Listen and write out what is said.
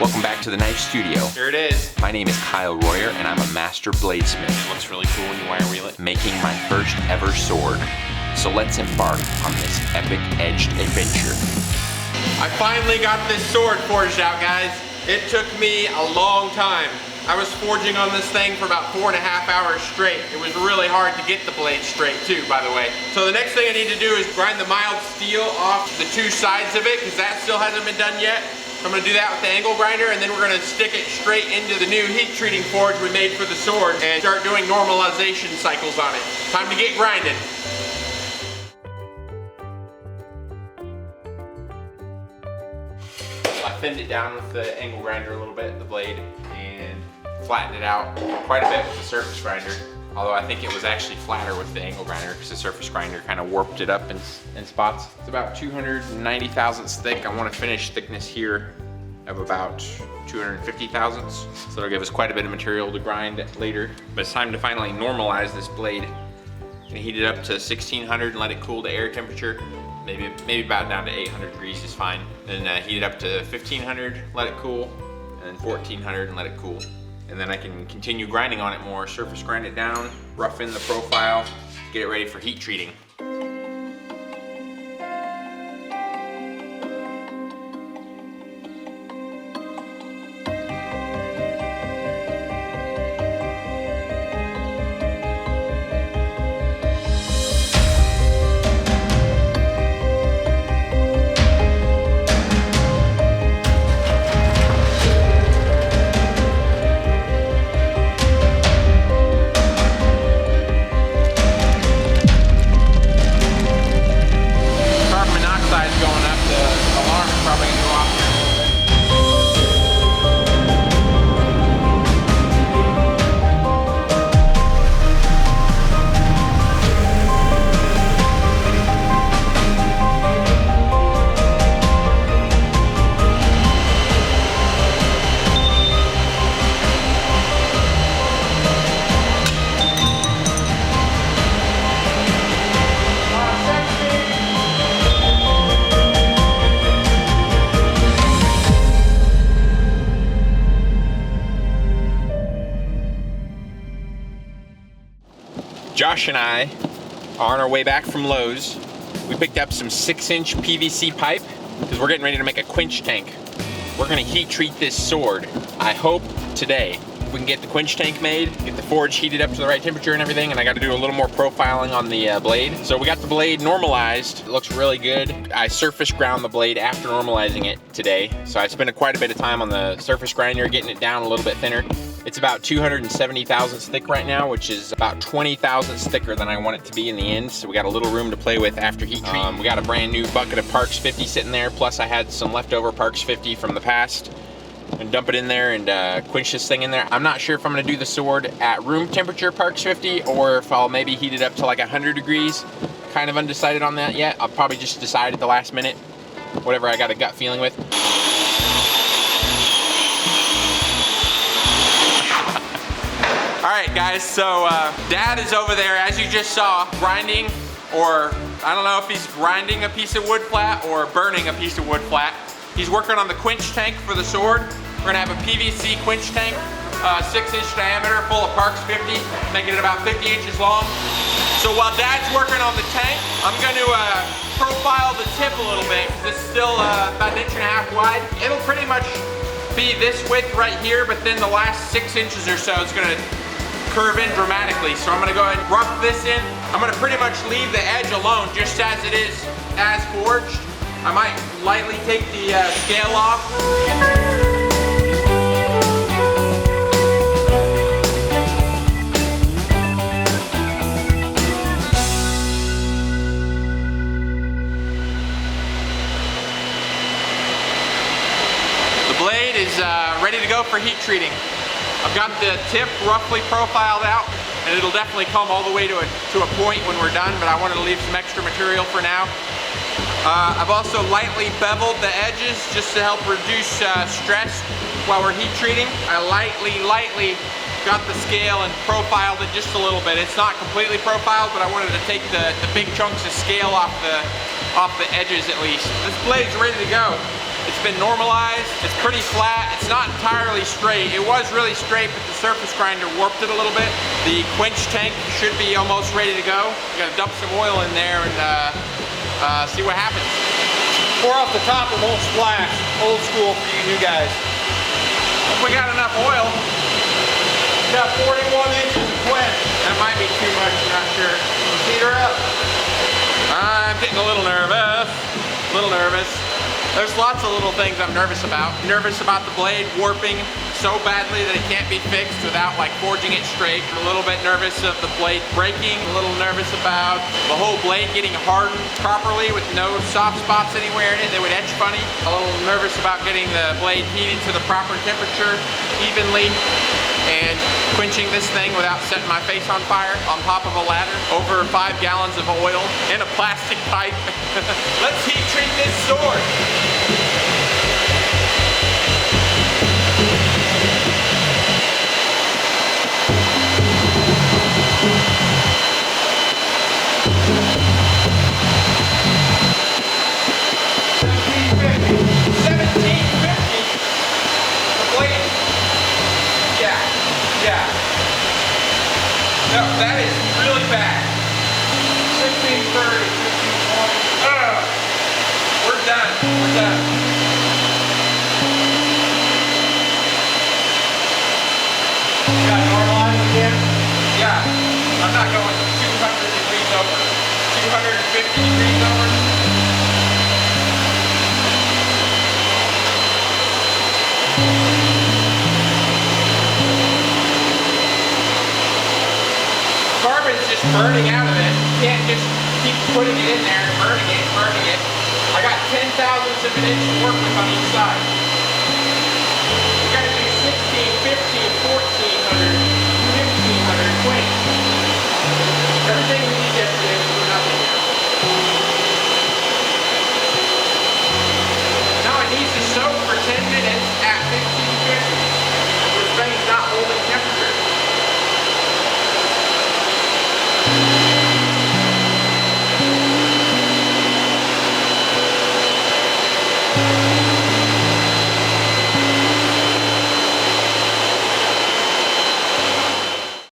Welcome back to the Knife Studio. Here it is. My name is Kyle Royer and I'm a master bladesmith. It looks really cool when you wire wheel it. Making my first ever sword. So let's embark on this epic edged adventure. I finally got this sword forged out, guys. It took me a long time. I was forging on this thing for about 4.5 hours straight. It was really hard to get the blade straight too, by the way. So the next thing I need to do is grind the mild steel off the two sides of it, because that still hasn't been done yet. I'm gonna do that with the angle grinder, and then we're gonna stick it straight into the new heat treating forge we made for the sword and start doing normalization cycles on it. Time to get grinding. I thinned it down with the angle grinder a little bit, the blade, and flattened it out quite a bit with the surface grinder. Although I think it was actually flatter with the angle grinder because the surface grinder kind of warped it up in spots. It's about 290 thousandths thick. I want to finish thickness here of about 250 thousandths. So it'll give us quite a bit of material to grind later. But it's time to finally normalize this blade. Gonna heat it up to 1600 and let it cool to air temperature. Maybe about down to 800 degrees is fine. Then heat it up to 1500, let it cool, and then 1400 and let it cool. And then I can continue grinding on it more, surface grind it down, rough in the profile, get it ready for heat treating. Josh and I are on our way back from Lowe's. We picked up some 6-inch PVC pipe because we're getting ready to make a quench tank. We're gonna heat treat this sword, I hope today. We can get the quench tank made, get the forge heated up to the right temperature and everything, and I gotta do a little more profiling on the blade. So we got the blade normalized. It looks really good. I surface ground the blade after normalizing it today. So I spent quite a bit of time on the surface grinder, getting it down a little bit thinner. It's about 270 thousandths thick right now, which is about 20 thousandths thicker than I want it to be in the end. So we got a little room to play with after heat treat. We got a brand new bucket of Parks 50 sitting there, plus I had some leftover Parks 50 from the past. And dump it in there and quench this thing in there. I'm not sure if I'm gonna do the sword at room temperature Parks 50 or if I'll maybe heat it up to like 100 degrees. Kind of undecided on that yet. I'll probably just decide at the last minute, whatever I got a gut feeling with. All right, guys, so Dad is over there, as you just saw, grinding, or I don't know if he's grinding a piece of wood flat or burning a piece of wood flat. He's working on the quench tank for the sword. We're gonna have a PVC quench tank, 6-inch diameter, full of Parks 50, making it about 50 inches long. So while Dad's working on the tank, I'm gonna profile the tip a little bit, because it's still about 1.5 inches wide. It'll pretty much be this width right here, but then the last 6 inches or so is gonna curve in dramatically. So I'm gonna go ahead and rough this in. I'm gonna pretty much leave the edge alone just as it is, as forged. I might lightly take the scale off. The blade is ready to go for heat treating. I've got the tip roughly profiled out, and it'll definitely come all the way to a point when we're done, but I wanted to leave some extra material for now. I've also lightly beveled the edges just to help reduce stress while we're heat treating. I lightly got the scale and profiled it just a little bit. It's not completely profiled, but I wanted to take the big chunks of scale off the edges at least. This blade's ready to go. It's been normalized. It's pretty flat. It's not entirely straight. It was really straight, but the surface grinder warped it a little bit. The quench tank should be almost ready to go. You gotta dump some oil in there and see what happens. Pour off the top, it won't splash. Old school for you new guys. If we got enough oil, Got 41 inches of quench. that might be too much, I'm not sure. Heat her up. I'm getting a little nervous. There's lots of little things I'm nervous about. Nervous about the blade warping so badly that it can't be fixed without like forging it straight. I'm a little bit nervous of the blade breaking. A little nervous about the whole blade getting hardened properly with no soft spots anywhere in it that would etch funny. A little nervous about getting the blade heated to the proper temperature evenly and quenching this thing without setting my face on fire on top of a ladder over 5 gallons of oil in a plastic pipe. Let's heat treat this sword. No, that is really bad. 1630, 1520. We're done. We're done. You got normalized again? Yeah. I'm not going 200 degrees over. 250 degrees over. Carbon's just burning out of it. You can't just keep putting it in there and burning it. I got 10 thousandths of an inch to work with on each side.